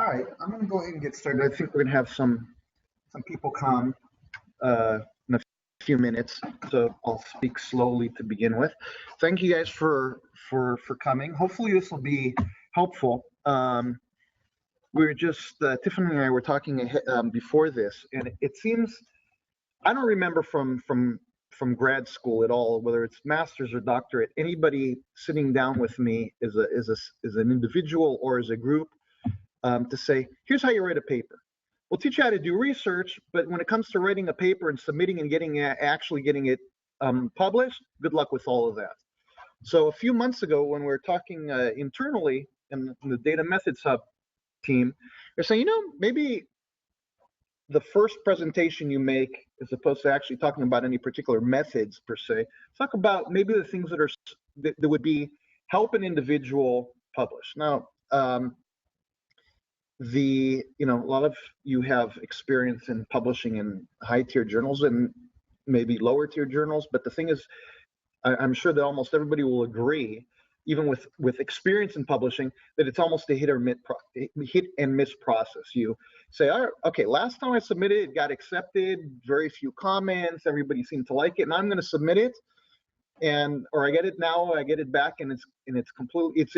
right, I'm going to go ahead and get started. I think we're going to have some people come in a few minutes, so I'll speak slowly to begin with. Thank you guys for coming. Hopefully, this will be helpful. We were just Tiffany and I were talking before this, and it seems I don't remember from grad school at all, whether it's master's or doctorate, anybody sitting down with me as an individual or as a group to say, here's how you write a paper. We'll teach you how to do research, but when it comes to writing a paper and submitting and actually getting it published, good luck with all of that. So a few months ago, when we were talking internally in the Data Methods Hub team, they're saying, maybe the first presentation you make, as opposed to actually talking about any particular methods per se, talk about maybe the things that would be help an individual publish. Now, a lot of you have experience in publishing in high-tier journals and maybe lower-tier journals, but the thing is, I'm sure that almost everybody will agree, even with experience in publishing, that it's almost a hit and miss process. You say, all right, okay, last time I submitted, it got accepted, very few comments, everybody seemed to like it, and I'm going to submit it, or I get it now, I get it back, and it's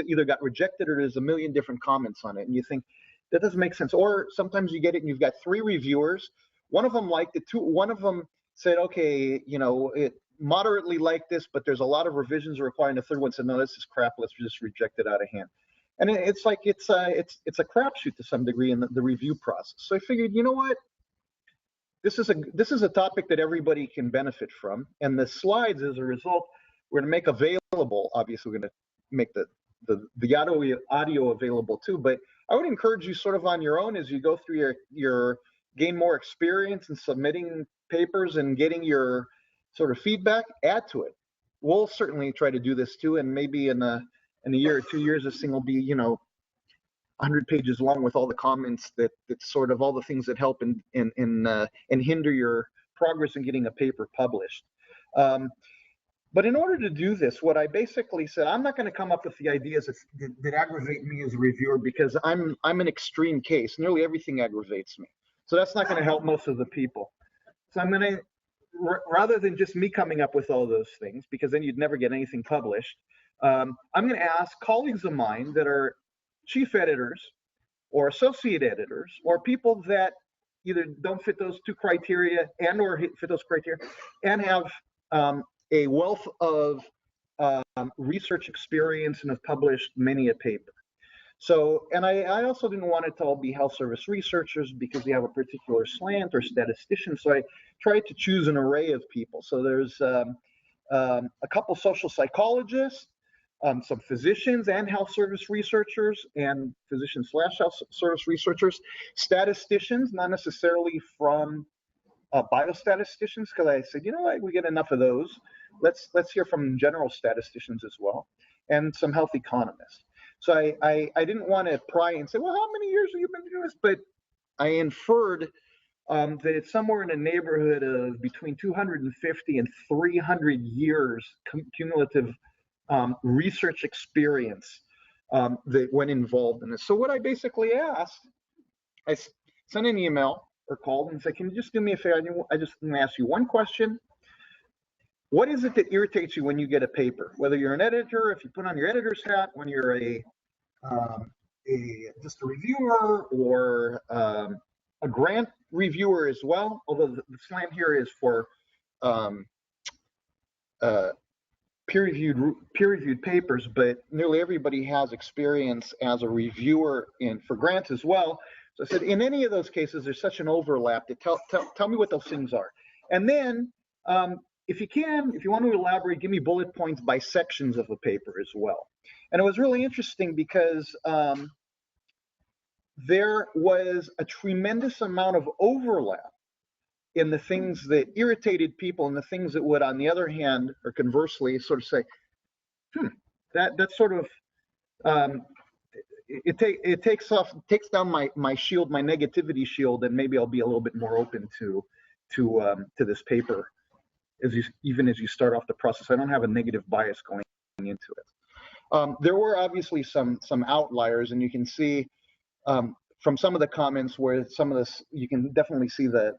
either got rejected or there's a million different comments on it, and you think that doesn't make sense. Or sometimes you get it and you've got 3 reviewers, one of them liked it, one of them said, okay, it moderately like this, but there's a lot of revisions required, and the third one said, no, this is crap, let's just reject it out of hand. And it's like it's a crapshoot to some degree in the review process. So I figured, you know what, this is a topic that everybody can benefit from, and the slides, as a result, we're going to make available. Obviously, we're going to make the audio available too, but I would encourage you sort of on your own as you go through your gain more experience in submitting papers and getting your sort of feedback, add to it. We'll certainly try to do this too, and maybe in a year or 2 years, this thing will be 100 pages long with all the comments that sort of all the things that help and hinder your progress in getting a paper published. But in order to do this, what I basically said, I'm not going to come up with the ideas that aggravate me as a reviewer, because I'm an extreme case. Nearly everything aggravates me. So that's not going to help most of the people. So I'm going to, rather than just me coming up with all those things, because then you'd never get anything published, I'm going to ask colleagues of mine that are chief editors or associate editors or people that either don't fit those 2 criteria or fit those criteria and have a wealth of research experience and have published many a paper. So, and I also didn't want it to all be health service researchers because they have a particular slant, or statisticians. So I tried to choose an array of people. So there's a couple social psychologists, some physicians and health service researchers, and physician/health service researchers, statisticians, not necessarily from biostatisticians, because I said, you know what, we get enough of those. Let's hear from general statisticians as well, and some health economists. So I didn't want to pry and say, well, how many years have you been doing this? But I inferred that it's somewhere in the neighborhood of between 250 and 300 years cumulative research experience that went involved in this. So what I basically asked, I sent an email or called and said, can you just do me a favor? I just want to ask you one question. What is it that irritates you when you get a paper? Whether you're an editor, if you put on your editor's hat, when you're just a reviewer or a grant reviewer as well. Although the slant here is for peer-reviewed papers, but nearly everybody has experience as a reviewer for grants as well. So I said, in any of those cases, there's such an overlap that tell me what those things are, and then. If you want to elaborate, give me bullet points by sections of a paper as well. And it was really interesting because there was a tremendous amount of overlap in the things that irritated people and the things that would, on the other hand, or conversely, sort of say, that sort of, it takes down my shield, my negativity shield, and maybe I'll be a little bit more open to this paper. Even as you start off the process, I don't have a negative bias going into it. There were obviously some outliers, and you can see from some of the comments where some of this, you can definitely see the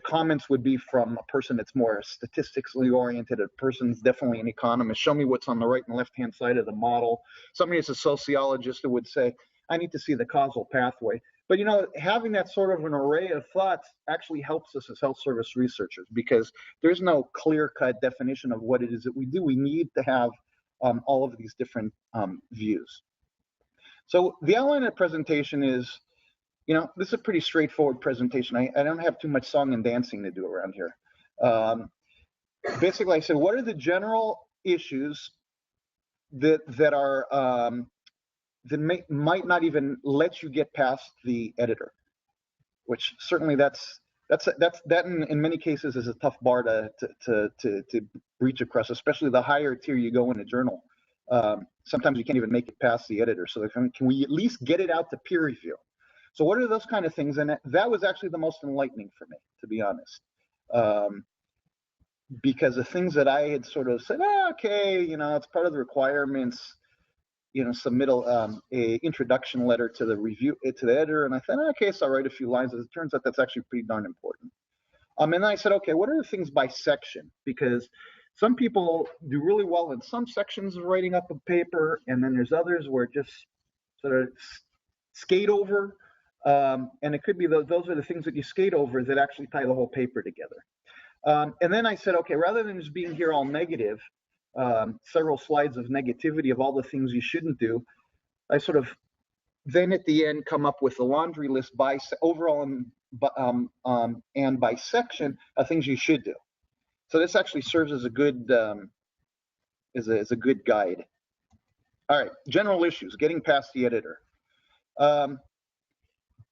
comments would be from a person that's more statistically oriented. A person's definitely an economist. Show me what's on the right and left-hand side of the model. Somebody that's a sociologist that would say, I need to see the causal pathway. But, you know, having that sort of an array of thoughts actually helps us as health service researchers, because there's no clear-cut definition of what it is that we do. We need to have all of these different views. So the outline of the presentation is, you know, this is a pretty straightforward presentation. I don't have too much song and dancing to do around here. Basically, I said, what are the general issues that are that might not even let you get past the editor? Which certainly that in many cases is a tough bar to breach across, especially the higher tier you go in a journal. Sometimes you can't even make it past the editor. So can we at least get it out to peer review? So what are those kind of things? And that was actually the most enlightening for me, to be honest, because the things that I had sort of said, okay, you know, it's part of the requirements, you know, submit a introduction letter to the editor, and I thought, okay, so I'll write a few lines. As it turns out, that's actually pretty darn important. And then I said, okay, what are the things by section? Because some people do really well in some sections of writing up a paper, and then there's others where it just sort of skate over. And it could be those are the things that you skate over that actually tie the whole paper together. And then I said, okay, rather than just being here all negative, several slides of negativity of all the things you shouldn't do, I sort of then at the end come up with a laundry list by overall and by section of things you should do. So this actually serves as a good as a good guide. All right, general issues, getting past the editor.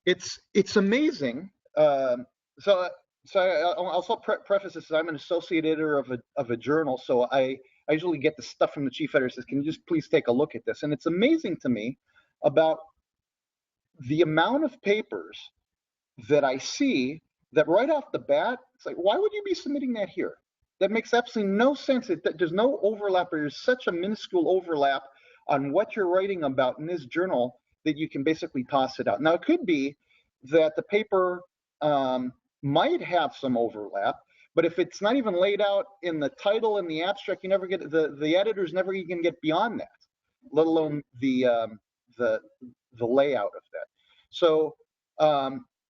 It's amazing. So I'll also preface this. I'm an associate editor of a journal, so I usually get the stuff from the chief editor. Says, can you just please take a look at this? And it's amazing to me about the amount of papers that I see that right off the bat, it's like, why would you be submitting that here? That makes absolutely no sense. There's no overlap, or there's such a minuscule overlap on what you're writing about in this journal that you can basically toss it out. Now, it could be that the paper might have some overlap, but if it's not even laid out in the title and the abstract, you never get the editors never even get beyond that, let alone the layout of that. So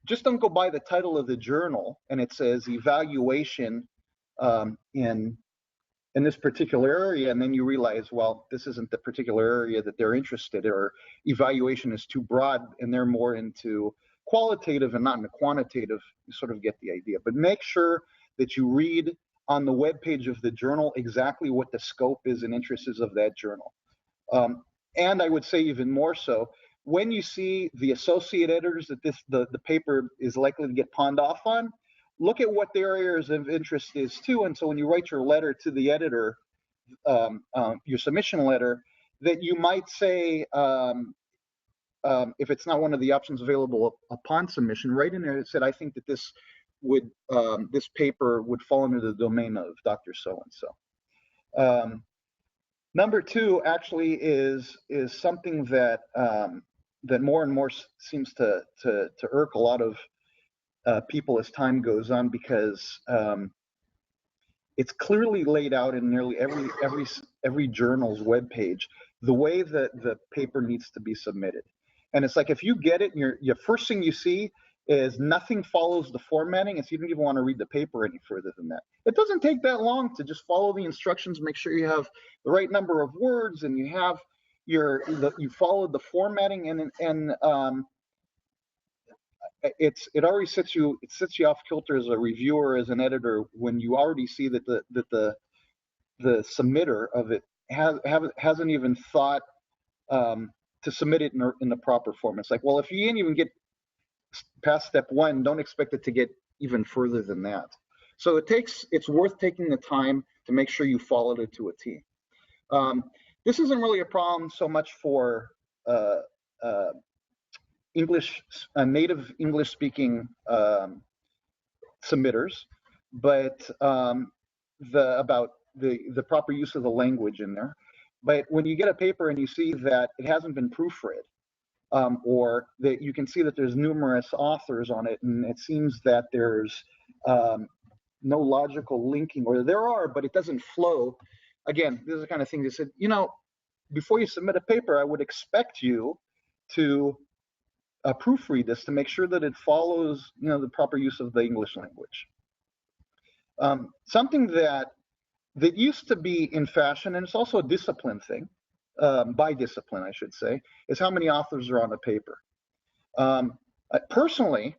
just don't go by the title of the journal and it says evaluation in this particular area, and then you realize, well, this isn't the particular area that they're interested in, or evaluation is too broad and they're more into qualitative and not into quantitative. You sort of get the idea. But make sure that you read on the web page of the journal exactly what the scope is and interests is of that journal. And I would say even more so, when you see the associate editors that the paper is likely to get pawned off on, look at what their areas of interest is too. And so when you write your letter to the editor, your submission letter, that you might say, if it's not one of the options available upon submission, right in there it said, I think that this would this paper would fall under the domain of Dr. So-and-so. Number two actually is something that that more and more seems to irk a lot of people as time goes on, because it's clearly laid out in nearly every journal's webpage the way that the paper needs to be submitted. And it's like, if you get it, and your first thing you see is nothing follows the formatting, and so you don't even want to read the paper any further than that. It doesn't take that long to just follow the instructions, make sure you have the right number of words, and you have you followed the formatting, and it already sets you off kilter as a reviewer, as an editor, when you already see that the submitter of it hasn't even thought to submit it in the proper form. It's like, well, if you didn't even get past step one, don't expect it to get even further than that. So it's worth taking the time to make sure you followed it to a T. This isn't really a problem so much for native English speaking submitters, but about the proper use of the language in there. But when you get a paper and you see that it hasn't been proofread, or that you can see that there's numerous authors on it, and it seems that there's no logical linking, or there are, but it doesn't flow. Again, this is the kind of thing they said, before you submit a paper, I would expect you to proofread this to make sure that it follows, the proper use of the English language. Something that used to be in fashion, and it's also a discipline thing, by discipline, I should say, is how many authors are on a paper. Personally,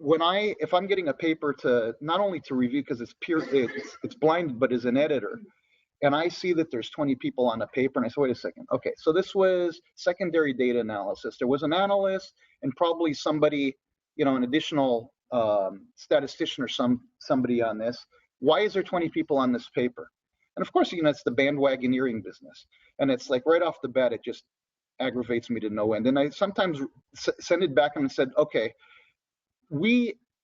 if I'm getting a paper to not only to review because it's blinded, but as an editor, and I see that there's 20 people on a paper, and I say, wait a second, okay, so this was secondary data analysis. There was an analyst and probably somebody, an additional statistician or somebody on this. Why is there 20 people on this paper? And of course, it's the bandwagoneering business, and it's like right off the bat, it just aggravates me to no end. And I sometimes send it back and said, okay,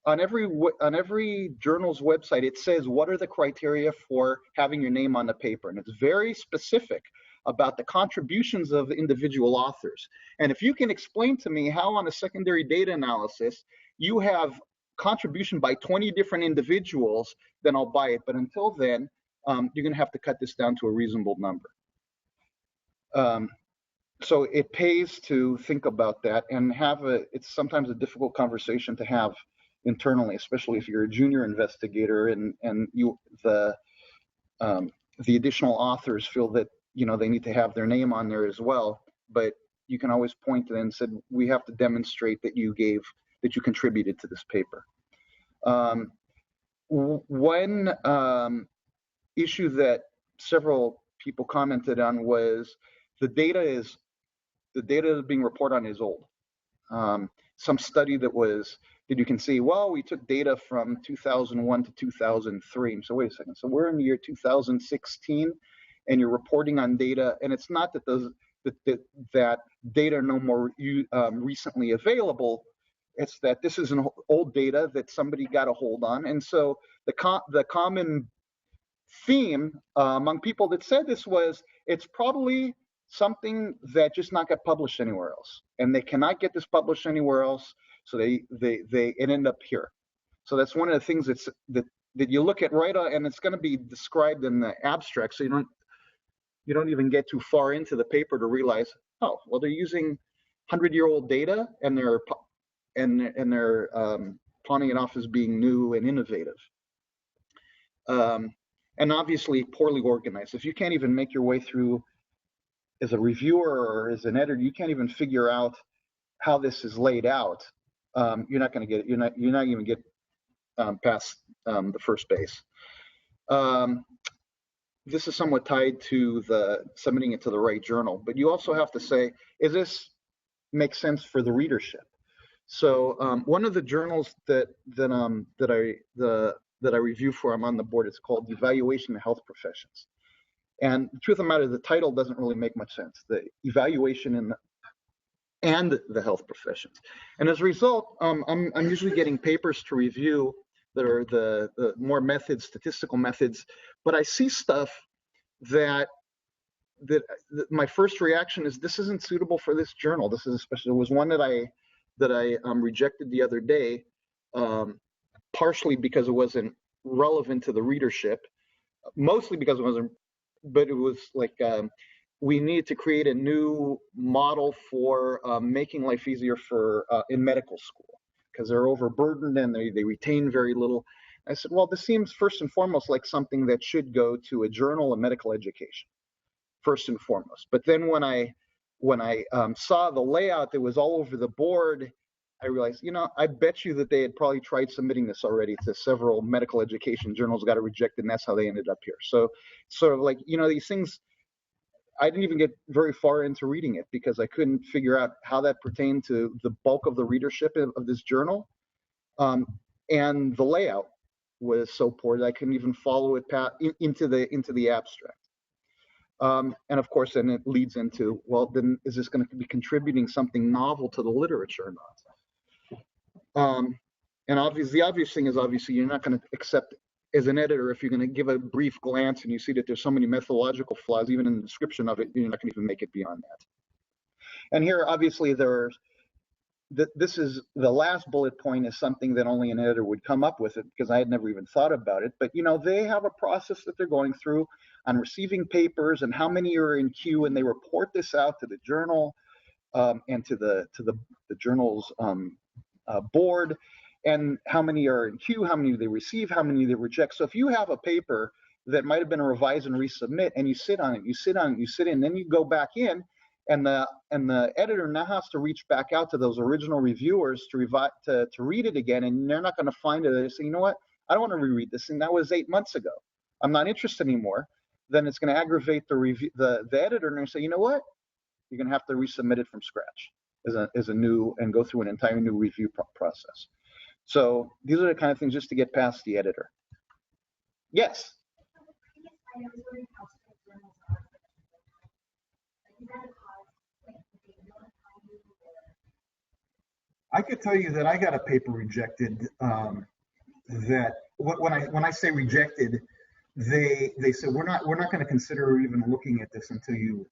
on every journal's website, it says what are the criteria for having your name on the paper, and it's very specific about the contributions of individual authors. And if you can explain to me how on a secondary data analysis you have contribution by 20 different individuals, then I'll buy it. But until then, you're going to have to cut this down to a reasonable number. So it pays to think about that and it's sometimes a difficult conversation to have internally, especially if you're a junior investigator and the additional authors feel that they need to have their name on there as well. But you can always point to them and say, we have to demonstrate that you contributed to this paper. One issue that several people commented on was the data being reported on is old. Some study that you can see, well, we took data from 2001 to 2003. So wait a second. So we're in the year 2016, and you're reporting on data, and it's not that that data are no more recently available. It's that this is an old data that somebody got a hold on, and so the common theme among people that said this was it's probably something that just not got published anywhere else, and they cannot get this published anywhere else, so it end up here. So that's one of the things that you look at and it's going to be described in the abstract, so you don't even get too far into the paper to realize, oh, well, they're using 100-year-old data and they're pawning it off as being new and innovative. And obviously poorly organized. If you can't even make your way through as a reviewer or as an editor, you can't even figure out how this is laid out. You're not going to get it. You're not even get past the first base. This is somewhat tied to submitting it to the right journal, but you also have to say, is this make sense for the readership? So one of the journals that I review for, I'm on the board, it's called Evaluation of Health Professions. And the truth of the matter, the title doesn't really make much sense. The evaluation and the health professions. And as a result, I'm usually getting papers to review that are the more statistical methods, but I see stuff that my first reaction is, this isn't suitable for this journal. This is there was one that I rejected the other day, partially because it wasn't relevant to the readership, mostly because it wasn't, but it was like we needed to create a new model for making life easier for in medical school, because they're overburdened and they retain very little. I said, well, this seems first and foremost like something that should go to a journal of medical education, first and foremost. But then when I saw the layout that was all over the board, I realized, I bet you that they had probably tried submitting this already to several medical education journals, got it rejected, and that's how they ended up here. So sort of like, these things, I didn't even get very far into reading it because I couldn't figure out how that pertained to the bulk of the readership of this journal. And the layout was so poor that I couldn't even follow it into the abstract. And of course, then it leads into, well, then is this going to be contributing something novel to the literature or not? And obviously, the obvious thing is, obviously, you're not going to accept as an editor, if you're going to give a brief glance and you see that there's so many methodological flaws, even in the description of it, you're not going to even make it beyond that. And here, obviously, this is the last bullet point is something that only an editor would come up with it, because I had never even thought about it. But they have a process that they're going through on receiving papers and how many are in queue, and they report this out to the journal and to the journal's board, and how many are in queue, how many they receive, how many they reject. So if you have a paper that might have been a revise and resubmit, and you sit on it, and then you go back in, and the editor now has to reach back out to those original reviewers to read it again, and they're not going to find it. They say, you know what, I don't want to reread this, and that was 8 months ago. I'm not interested anymore. Then it's going to aggravate the editor, and they say, you know what, you're going to have to resubmit it from scratch as a new, and go through an entire new review process. So these are the kind of things just to get past the editor. Yes. I could tell you that I got a paper rejected. That when I say rejected, they said we're not going to consider even looking at this until you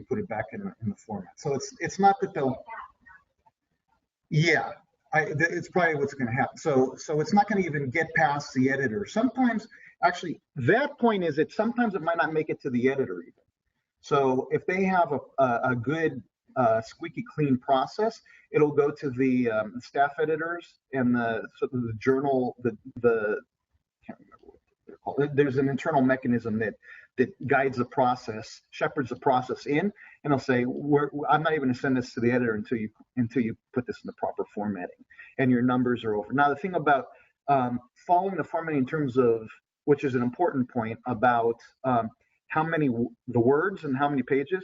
put it back in the format. So it's not that they'll. Yeah, it's probably what's going to happen. So it's not going to even get past the editor. Sometimes, actually, that point is that sometimes it might not make it to the editor even. So if they have a good squeaky clean process, it'll go to the staff editors and the journal. The can't remember what they're called. There's an internal mechanism that guides the process, shepherds the process in, and they'll say, I'm not even going to send this to the editor until you put this in the proper formatting, and your numbers are over. Now the thing about following the formatting in terms of, which is an important point about how many the words and how many pages.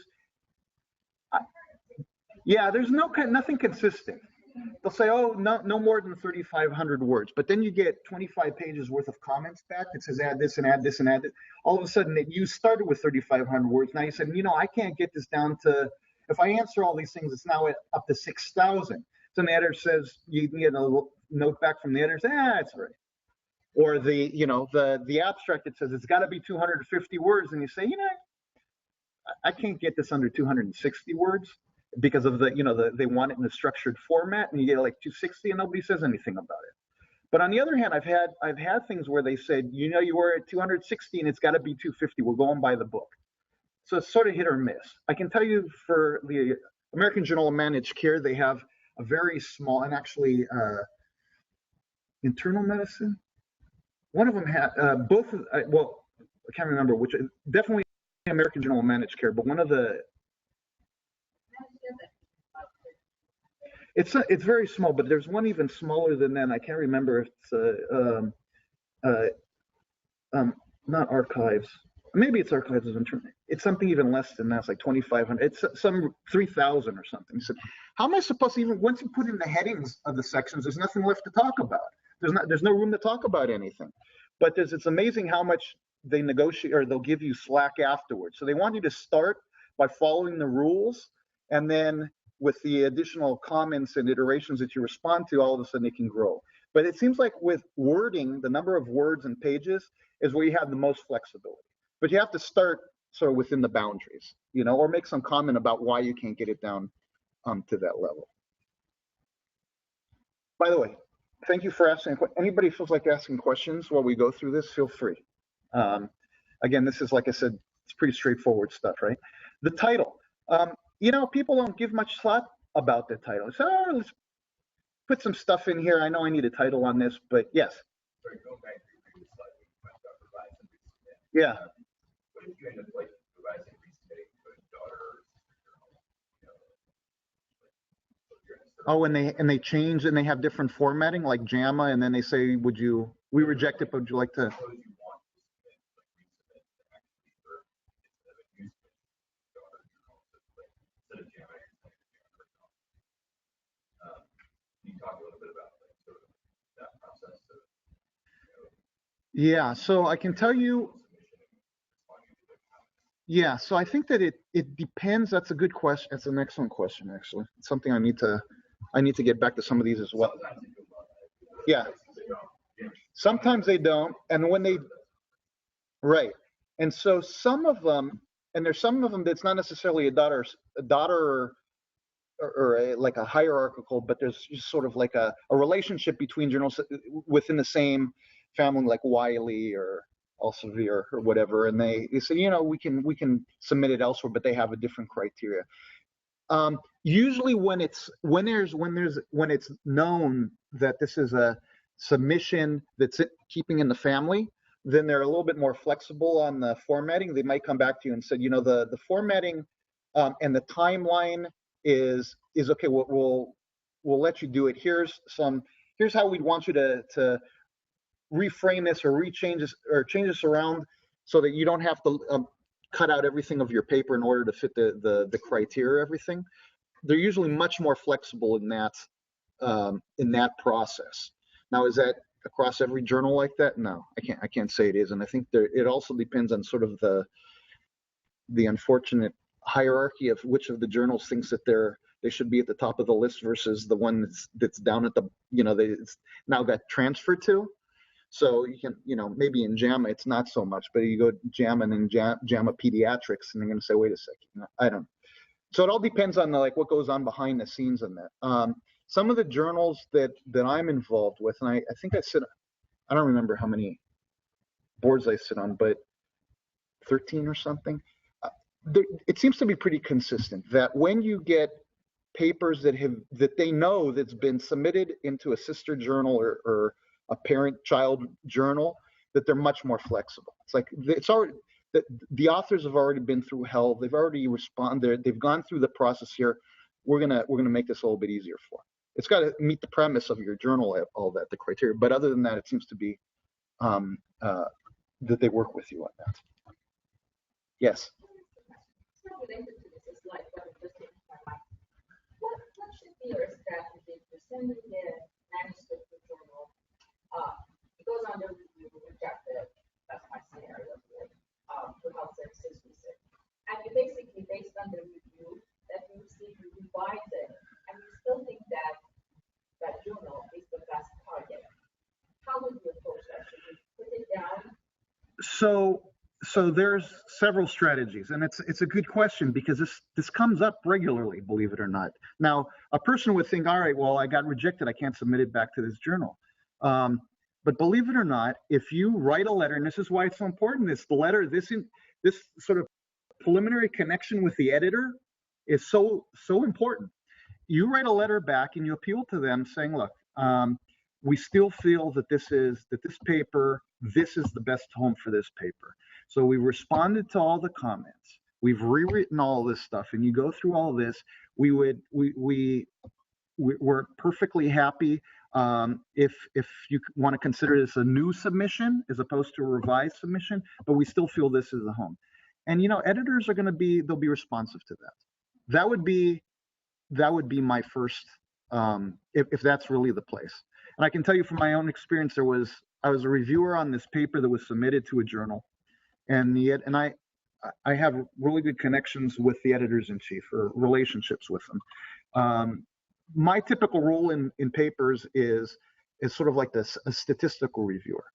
Yeah, there's nothing consistent. They'll say, oh, no more than 3,500 words, but then you get 25 pages worth of comments back that says add this and add this and add this. All of a sudden, you started with 3,500 words. Now you said, I can't get this down to, if I answer all these things, it's now up to 6,000. So the editor says, you can get a note back from the editor, it's right. Or the abstract, it says it's got to be 250 words, and you say, I can't get this under 260 words because of they want it in a structured format, and you get like 260, and nobody says anything about it. But on the other hand, I've had things where they said, you were at 260 and it's got to be 250. We're going by the book. So it's sort of hit or miss. I can tell you for the American Journal of Managed Care, they have a very small, and actually internal medicine. One of them had both. Well, I can't remember which. Definitely American Journal of Managed Care, but one of the. It's very small, but there's one even smaller than that. I can't remember if it's not archives. Maybe it's archives. It's something even less than that. It's like 2,500. It's some 3,000 or something. So how am I supposed to even, once you put in the headings of the sections, there's nothing left to talk about. There's no room to talk about anything. But it's amazing how much they negotiate, or they'll give you slack afterwards. So they want you to start by following the rules, and then with the additional comments and iterations that you respond to, all of a sudden it can grow. But it seems like with wording, the number of words and pages is where you have the most flexibility. But you have to start sort of within the boundaries, or make some comment about why you can't get it down to that level. By the way, thank you for asking. Anybody feels like asking questions while we go through this, feel free. Again, this is, like I said, it's pretty straightforward stuff, right? The title. People don't give much thought about the title. So let's put some stuff in here. I know I need a title on this, but yes. Sorry, going back to your previous slide, when you talked about revise and resubmit. Yeah. What if you end up revising and resubmitting to a daughter or sister journal? Oh, and they change and they have different formatting like JAMA, and then they say, we reject it, but would you like to? Yeah, so I can tell you. Yeah, so I think that it depends. That's a good question. That's an excellent question, actually. It's something I need to get back to some of these as well. Yeah. Sometimes they don't, and when they, right. And so some of them, and there's some of them that's not necessarily a daughter like a hierarchical, but there's just sort of like a relationship between journals within the same family, like Wiley or Elsevier or whatever, and they say, we can submit it elsewhere, but they have a different criteria. Usually when it's known that this is a submission that's keeping in the family, then they're a little bit more flexible on the formatting. They might come back to you and say, the formatting and the timeline is okay. We'll let you do it. Here's how we'd want you to reframe this or change this around so that you don't have to cut out everything of your paper in order to fit the criteria, everything. They're usually much more flexible in that process. Now, is that across every journal like that? No, I can't say it is. And I think it also depends on sort of the unfortunate hierarchy of which of the journals thinks that they should be at the top of the list versus the one that's down at the, it's now got transferred to. So you can, maybe in JAMA it's not so much, but you go JAMA and JAMA Pediatrics, and they're going to say, wait a second, I don't. So it all depends on what goes on behind the scenes in that. Some of the journals that I'm involved with, and I think I don't remember how many boards I sit on, but 13 or something. It seems to be pretty consistent that when you get papers that they know that's been submitted into a sister journal or a parent-child journal, that they're much more flexible. It's like it's already that the authors have already been through hell. They've already responded. They've gone through the process here. We're gonna make this a little bit easier for them. It's got to meet the premise of your journal, all that, the criteria. But other than that, it seems to be that they work with you on that. Yes. Related to this is like what just came to my mind. What should be your strategy for sending the manuscript to journal? It goes under review, rejected. That's my scenario here. Without services research. And you basically, based on the review that you receive, you revise it, and you still think that journal is the best target. How would you approach that? Should you put it down? So there's several strategies, and it's a good question because this comes up regularly, believe it or not. Now, a person would think, all right, well, I got rejected, I can't submit it back to this journal. But believe it or not, if you write a letter, and this is why it's so important, this sort of preliminary connection with the editor is so important. You write a letter back and you appeal to them saying, look, we still feel that this is the best home for this paper. So we responded to all the comments. We've rewritten all this stuff, and you go through all this. We're perfectly happy if you want to consider this a new submission as opposed to a revised submission, but we still feel this is the home. And editors are they'll be responsive to that. That would be my first, if that's really the place. And I can tell you from my own experience, I was a reviewer on this paper that was submitted to a journal, and I have really good connections with the editors-in-chief or relationships with them. My typical role in papers is sort of like a statistical reviewer.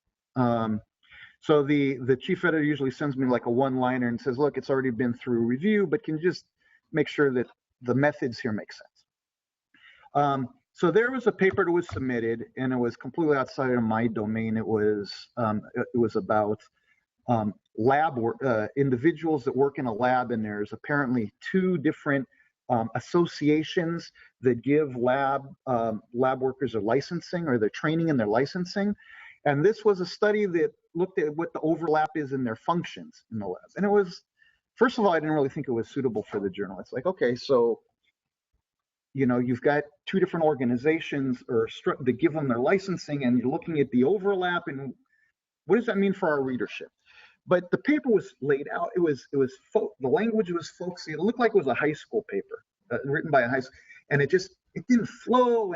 So the chief editor usually sends me like a one-liner and says, look, it's already been through review, but can you just make sure that the methods here make sense? So there was a paper that was submitted, and it was completely outside of my domain. It was about lab work, individuals that work in a lab, and there's apparently two different associations that give lab workers their licensing or their training and their licensing. And this was a study that looked at what the overlap is in their functions in the labs. And it was, first of all, I didn't really think it was suitable for the journal. It's like, okay, so you've got two different organizations that give them their licensing, and you're looking at the overlap, and what does that mean for our readership? But the paper was laid out. The language was folksy. It looked like it was a high school paper written by a high school, and it didn't flow,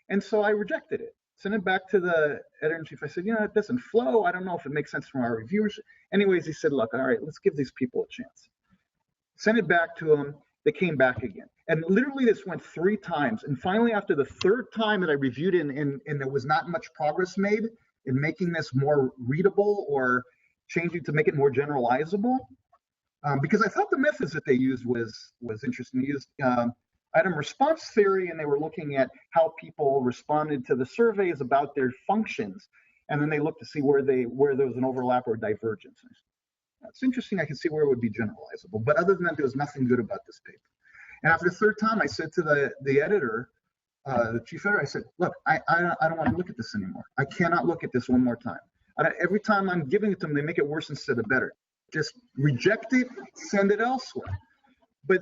and so I rejected it. Sent it back to the editor-in-chief. I said, it doesn't flow. I don't know if it makes sense from our reviewers. Anyways, he said, look, all right, let's give these people a chance. Sent it back to them. They came back again. And literally this went 3 times. And finally, after the 3rd time that I reviewed it and there was not much progress made in making this more readable or changing to make it more generalizable, because I thought the methods that they used was interesting. item response theory, and they were looking at how people responded to the surveys about their functions, and then they looked to see where there was an overlap or divergence. That's interesting. I can see where it would be generalizable, but other than that, there was nothing good about this paper. And after the third time, I said to the editor, the chief editor, I said, look, I don't want to look at this anymore. I cannot look at this one more time. Every time I'm giving it to them, they make it worse instead of better. Just reject it, send it elsewhere. But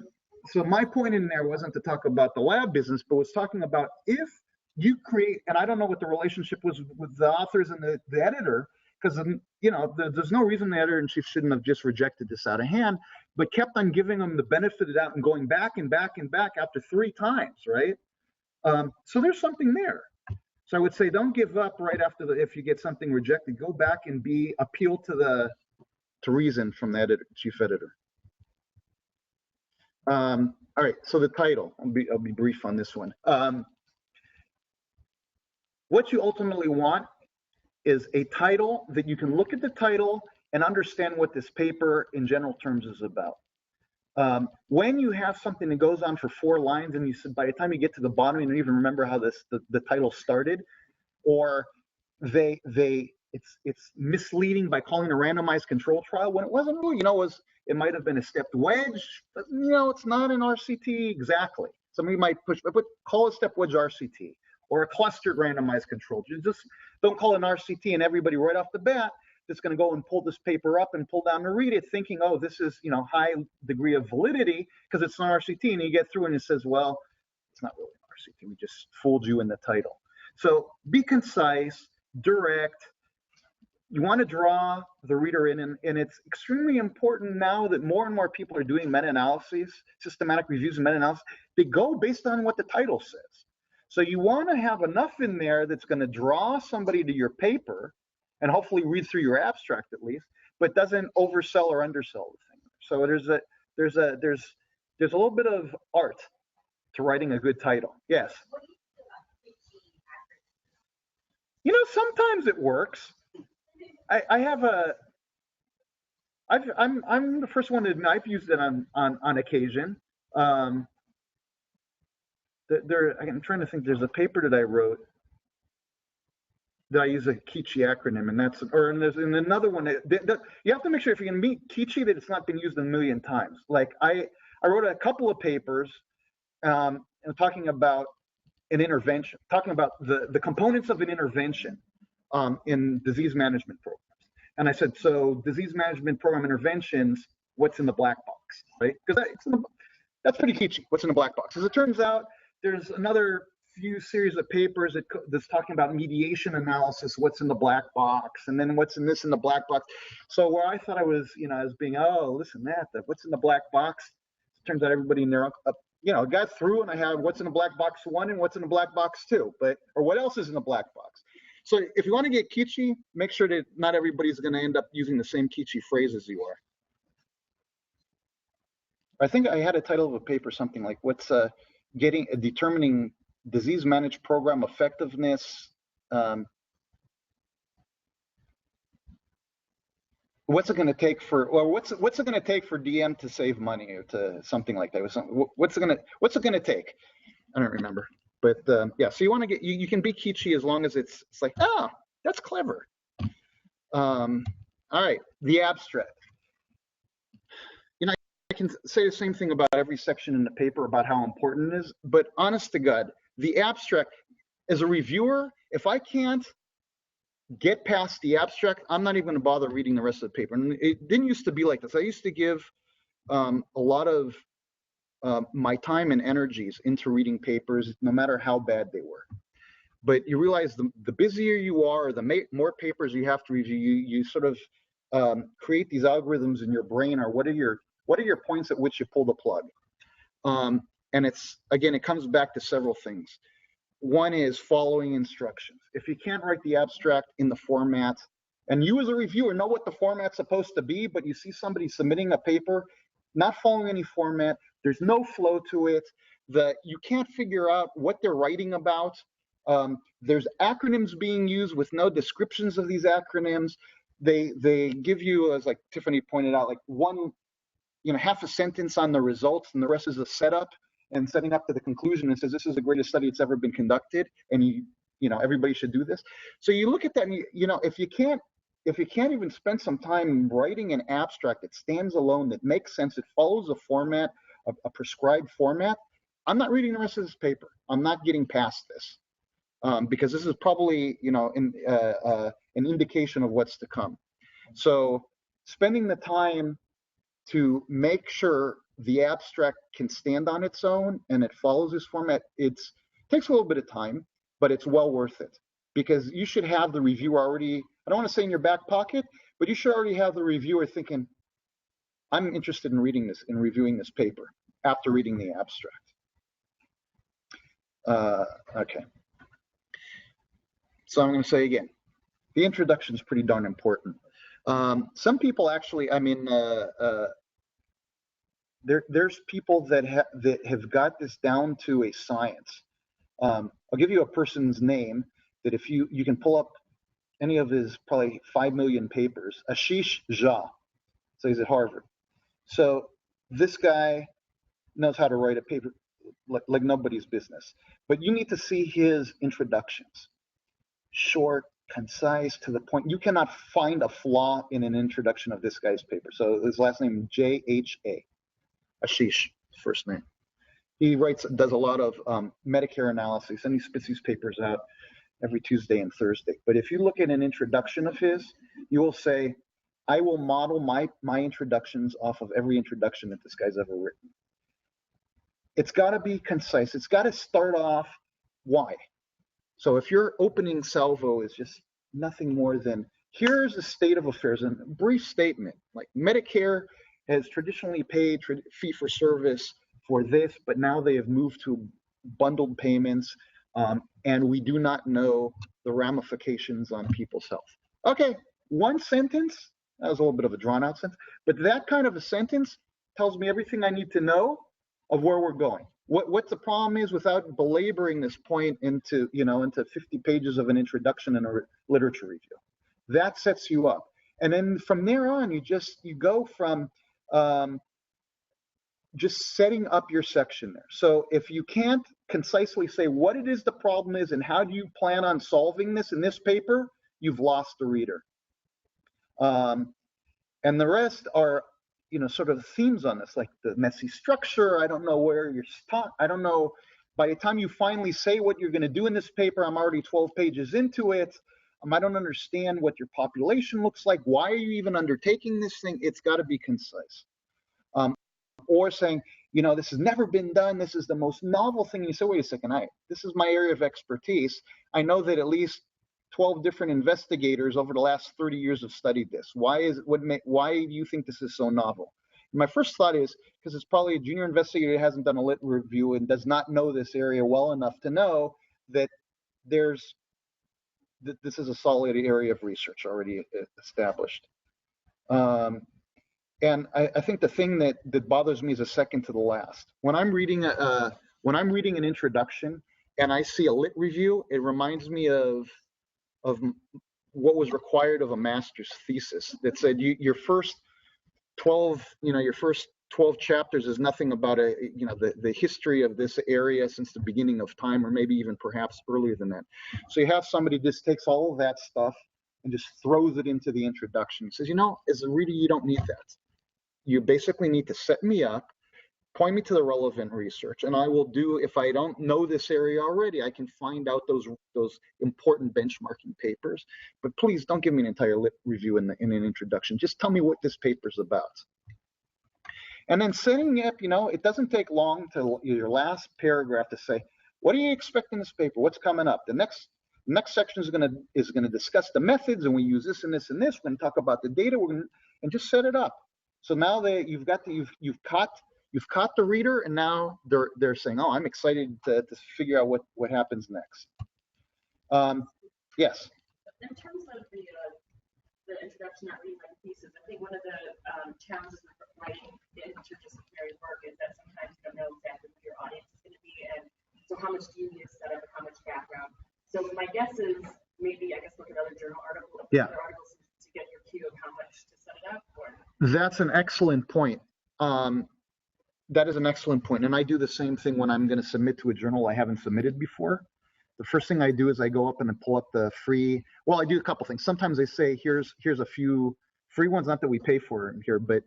so my point in there wasn't to talk about the lab business, but was talking about if you create, and I don't know what the relationship was with the authors and the editor, because there's no reason the editor-in-chief shouldn't have just rejected this out of hand, but kept on giving them the benefit of that and going back and back and back after 3 times, right? So there's something there. So I would say don't give up right after if you get something rejected. Go back and appeal to reason from the chief editor. All right, so the title. I'll be brief on this one. What you ultimately want is a title that you can look at the title and understand what this paper in general terms is about. When you have something that goes on for 4 lines and you said by the time you get to the bottom you don't even remember how the title started, or it's misleading by calling it a randomized control trial when it wasn't really, it might have been a stepped wedge, but it's not an RCT exactly. Somebody might push, but call a stepped wedge RCT or a clustered randomized control. You just don't call it an RCT and everybody right off the bat that's going to go and pull this paper up and pull down to read it thinking, oh, this is, high degree of validity because it's an RCT, and you get through and it says, well, it's not really an RCT. We just fooled you in the title. So be concise, direct. You want to draw the reader in, and it's extremely important now that more and more people are doing meta-analyses, systematic reviews and meta-analysis. They go based on what the title says. So you want to have enough in there that's going to draw somebody to your paper and hopefully read through your abstract at least, but doesn't oversell or undersell the thing. So there's a little bit of art to writing a good title. Yes. Sometimes it works. I'm the first one to admit I've used it on occasion. I'm trying to think. There's a paper that I wrote that I use a Kichi acronym, and there's another one that you have to make sure if you're going to meet Kichi that it's not been used a million times. Like I wrote a couple of papers talking about an intervention, talking about the components of an intervention in disease management programs. And I said, so disease management program interventions, what's in the black box, right? Because that's pretty Kichi, what's in the black box. As it turns out, there's another few series of papers that's talking about mediation analysis, what's in the black box, and then what's in the black box. So where I thought I was, as being, what's in the black box, it turns out everybody in there, got through, and I have what's in the black box 1 and what's in the black box 2, or what else is in the black box. So if you want to get Kichi, make sure that not everybody's going to end up using the same Kichi phrase as you are. I think I had a title of a paper, something like what's determining disease managed program effectiveness. What's it going to take for DM to save money, or to something like that? What's it going to take? I don't remember, but yeah. So you want to get you can be Kichi as long as it's like, that's clever. All right, the abstract. I can say the same thing about every section in the paper about how important it is, but honest to God, the abstract, as a reviewer, if I can't get past the abstract, I'm not even going to bother reading the rest of the paper. And it didn't used to be like this. I used to give a lot of my time and energies into reading papers, no matter how bad they were. But you realize the busier you are, the more papers you have to review, you sort of create these algorithms in your brain, or what are your points at which you pull the plug? And it comes back to several things. One is following instructions. If you can't write the abstract in the format, and you as a reviewer know what the format's supposed to be, but you see somebody submitting a paper, not following any format, there's no flow to it, you can't figure out what they're writing about. There's acronyms being used with no descriptions of these acronyms. They give you, as like Tiffany pointed out, like one, half a sentence on the results, and the rest is a setup. and setting up to the conclusion and says this is the greatest study that's ever been conducted, and you know everybody should do this. So you look at that, and you know if you can't even spend some time writing an abstract that stands alone, that makes sense, it follows a format, a prescribed format, I'm not reading the rest of this paper. I'm not getting past this. Because this is probably, you know, an indication of what's to come. So spending the time to make sure the abstract can stand on its own and it follows this format, it takes a little bit of time, but it's well worth it. Because you should have the reviewer already, I don't want to say in your back pocket, but you should already have the reviewer thinking, I'm interested in reading this, in reviewing this paper after reading the abstract. Okay. So I'm going to say again, the introduction is pretty darn important. Some people actually, I mean, there's people that have got this down to a science. I'll give you a person's name that if you can pull up any of his probably 5 million papers, Ashish Jha. So he's at Harvard. So this guy knows how to write a paper like nobody's business. But you need to see his introductions. Short, concise, to the point. You cannot find a flaw in an introduction of this guy's paper. So his last name, J-H-A, Ashish, first name. He does a lot of Medicare analysis, and he spits these papers out every Tuesday and Thursday. But if you look at an introduction of his, you will say, I will model my introductions off of every introduction that this guy's ever written. It's got to be concise. It's got to start off why. So if your opening salvo is just nothing more than, here's the state of affairs, and a brief statement, like Medicare has traditionally paid fee for service for this, but now they have moved to bundled payments, and we do not know the ramifications on people's health. Okay, one sentence, that was a little bit of a drawn out sentence, but that kind of a sentence tells me everything I need to know of where we're going. What the problem is, without belaboring this point into 50 pages of an introduction and a literature review. That sets you up. And then from there on, you go from just setting up your section there. So if you can't concisely say what it is the problem is and how do you plan on solving this in this paper, you've lost the reader. And the rest are sort of themes on this, like the messy structure. I don't know where you're stuck. I don't know. By the time you finally say what you're going to do in this paper, I'm already 12 pages into it. I don't understand what your population looks like. Why are you even undertaking this thing? It's got to be concise. Or saying, this has never been done. This is the most novel thing. And you say, wait a second, this is my area of expertise. I know that at least 12 different investigators over the last 30 years have studied this. Why do you think this is so novel? And my first thought is because it's probably a junior investigator that hasn't done a lit review and does not know this area well enough to know that this is a solid area of research already established. And I think the thing that bothers me is a second to the last. When I'm reading an introduction and I see a lit review, it reminds me of what was required of a master's thesis that said your first 12 chapters is nothing about the history of this area since the beginning of time, or maybe even perhaps earlier than that. So you have somebody just takes all of that stuff and just throws it into the introduction. Says, as a reader, you don't need that. You basically need to set me up, point me to the relevant research, and I will do, if I don't know this area already, I can find out those important benchmarking papers. But please don't give me an entire lit review in an introduction. Just tell me what this paper's about. And then setting up, it doesn't take long to your last paragraph to say, what do you expect in this paper? What's coming up? The next section is going to discuss the methods, and we use this and this and this. We're going to talk about the data. And just set it up. So now that you've caught the reader, and now they're saying, "Oh, I'm excited to figure out what happens next." Yes. In terms of the introduction, not reading like pieces, I think one of the challenges with writing interdisciplinary work is that sometimes you don't know exactly who your audience is going to be, and so how much do you need to set up and how much background. So my guess is maybe look at other journal articles, other articles to get your cue of how much to set it up. Or... That's an excellent point. that is an excellent point. And I do the same thing when I'm going to submit to a journal I haven't submitted before. The first thing I do is I go up and I pull up the free, well, I do a couple things. Sometimes they say, here's a few free ones, not that we pay for it here, but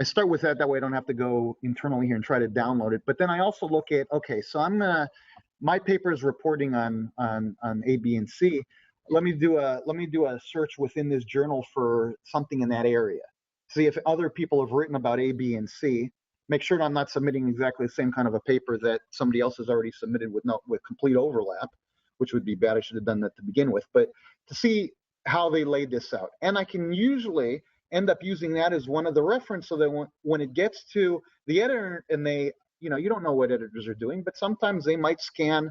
I start with that. That way I don't have to go internally here and try to download it. But then I also look at, okay, so my paper is reporting on A, B, and C. Let me do a search within this journal for something in that area. See if other people have written about A, B, and C. Make sure I'm not submitting exactly the same kind of a paper that somebody else has already submitted with complete overlap, which would be bad. I should have done that to begin with. But to see how they laid this out, and I can usually end up using that as one of the reference, so that when it gets to the editor, and they, you don't know what editors are doing, but sometimes they might scan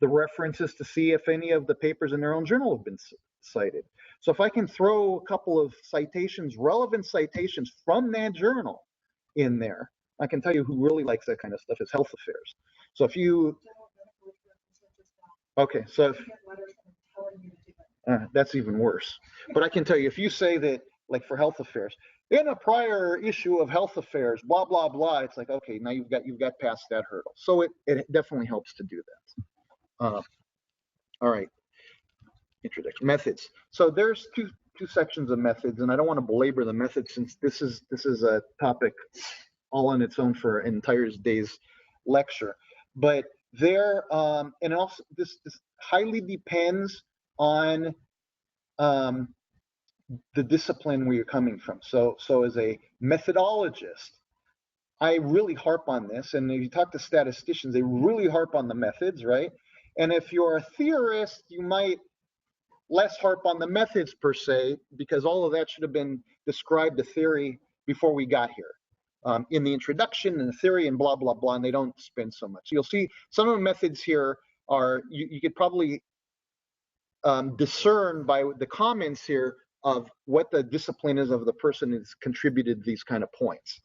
the references to see if any of the papers in their own journal have been cited. So if I can throw a couple of citations, relevant citations from that journal in there, I can tell you who really likes that kind of stuff is Health Affairs. So if you, okay, so if, that's even worse. But I can tell you, if you say that, like for Health Affairs, in a prior issue of Health Affairs, blah, blah, blah, it's like, okay, now you've got past that hurdle. So it definitely helps to do that. All right, introduction, methods. So there's two sections of methods, and I don't want to belabor the methods since this is a topic all on its own for an entire day's lecture. But there, and also this highly depends on the discipline where you're coming from. So as a methodologist, I really harp on this, and if you talk to statisticians, they really harp on the methods, right? And if you're a theorist, you might less harp on the methods per se, because all of that should have been described the theory before we got here. In the introduction and the theory and blah, blah, blah, and they don't spend so much. You'll see some of the methods here are, you could probably discern by the comments here of what the discipline is of the person who's contributed these kind of points.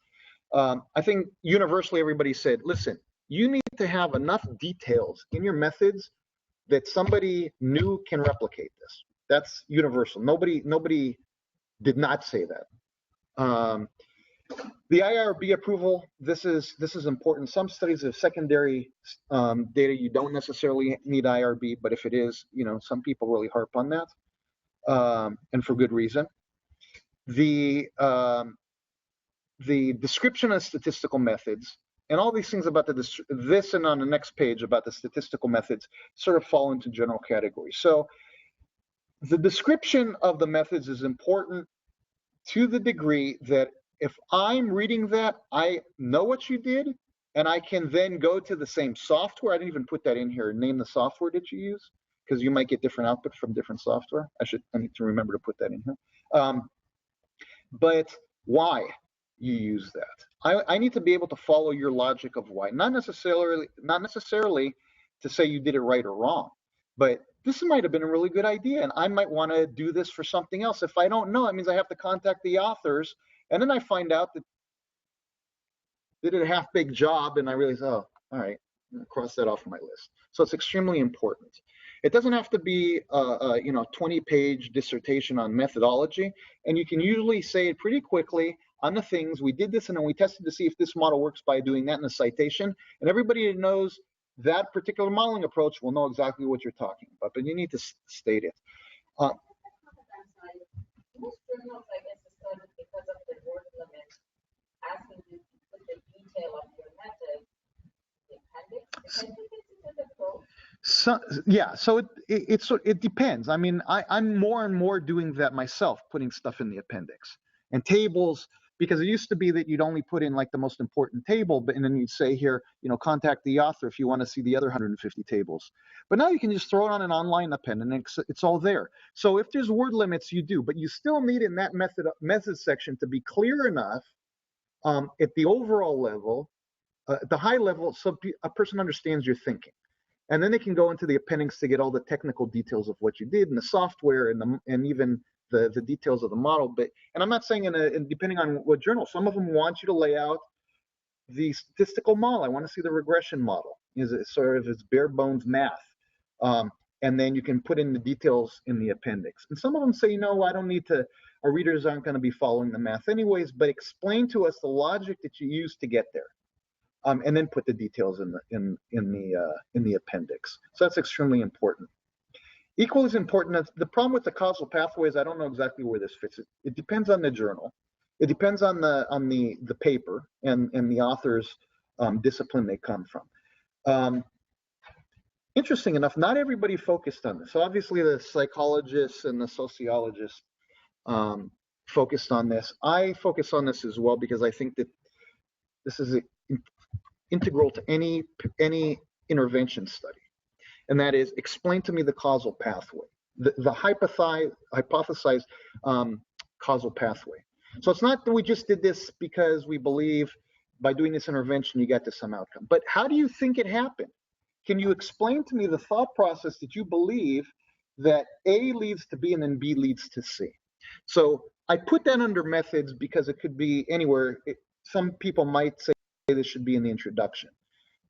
I think universally everybody said, listen, you need to have enough details in your methods that somebody new can replicate this. That's universal. Nobody did not say that. The IRB approval, this is important. Some studies of secondary data, you don't necessarily need IRB, but if it is, some people really harp on that, and for good reason. The description of statistical methods and all these things about this and on the next page about the statistical methods sort of fall into general categories. So the description of the methods is important to the degree that if I'm reading that, I know what you did, and I can then go to the same software. I didn't even put that in here. Name the software that you use, because you might get different output from different software. I need to remember to put that in here. But why you use that? I need to be able to follow your logic of why. Not necessarily to say you did it right or wrong, but this might have been a really good idea, and I might want to do this for something else. If I don't know, it means I have to contact the authors. And then I find out that they did a half-baked job, and I realize, oh, all right, I'm gonna cross that off my list. So it's extremely important. It doesn't have to be a 20-page dissertation on methodology, and you can usually say it pretty quickly on the things. We did this, and then we tested to see if this model works by doing that in a citation. And everybody that knows that particular modeling approach will know exactly what you're talking about, but you need to state it. Most journals, I guess, is started because of the word limit, asking you to put the detail of your method in the appendix. Can you get into the code? So yeah, so it depends. I mean, I'm more and more doing that myself, putting stuff in the appendix and tables, because it used to be that you'd only put in like the most important table, and then you'd say here, contact the author if you want to see the other 150 tables. But now you can just throw it on an online append, and it's all there. So if there's word limits, you do, but you still need in that method section to be clear enough at the overall level, at the high level, so a person understands your thinking. And then they can go into the appendix to get all the technical details of what you did and the software and even the details of the model. And I'm not saying depending on what journal, some of them want you to lay out the statistical model. I want to see the regression model. Is it sort of it's bare bones math? And then you can put in the details in the appendix. And some of them say, I don't need to, our readers aren't going to be following the math anyways, but explain to us the logic that you use to get there. and then put the details in the appendix. So that's extremely important. Equally as important, the problem with the causal pathways, I don't know exactly where this fits. It depends on the journal. It depends on the paper and the author's discipline they come from. Interesting enough, not everybody focused on this. So obviously the psychologists and the sociologists focused on this. I focus on this as well because I think that this is integral to any intervention study. And that is, explain to me the causal pathway, the hypothesized causal pathway. So it's not that we just did this because we believe by doing this intervention you got to some outcome, but how do you think it happened? Can you explain to me the thought process that you believe that A leads to B and then B leads to C? So I put that under methods because it could be anywhere. Some people might say this should be in the introduction,